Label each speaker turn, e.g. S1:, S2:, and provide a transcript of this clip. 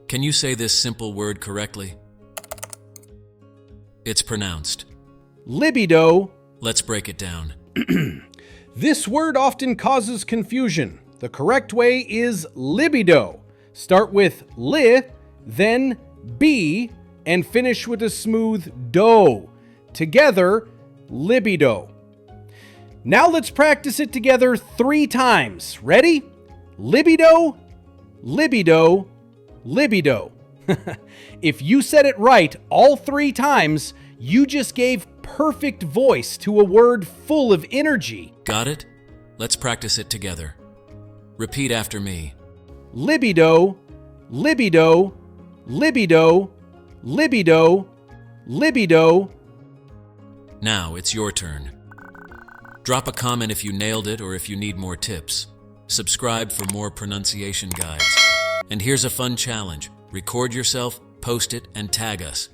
S1: Can you say this simple word correctly? It's pronounced.
S2: Libido.
S1: Let's break it down.
S2: This word often causes confusion. The correct way is libido. Start with li, then b, and finish with a smooth do. Together, libido. Now let's practice it together 3 times. Ready? Libido, libido, libido. If you said it right all 3 times, you just gave perfect voice to a word full of energy.
S1: Got it? Let's practice it together. Repeat after me.
S2: Libido, libido, libido, libido, libido.
S1: Now it's your turn. Drop a comment if you nailed it or if you need more tips. Subscribe for more pronunciation guides. And here's a fun challenge. Record yourself, post it, and tag us.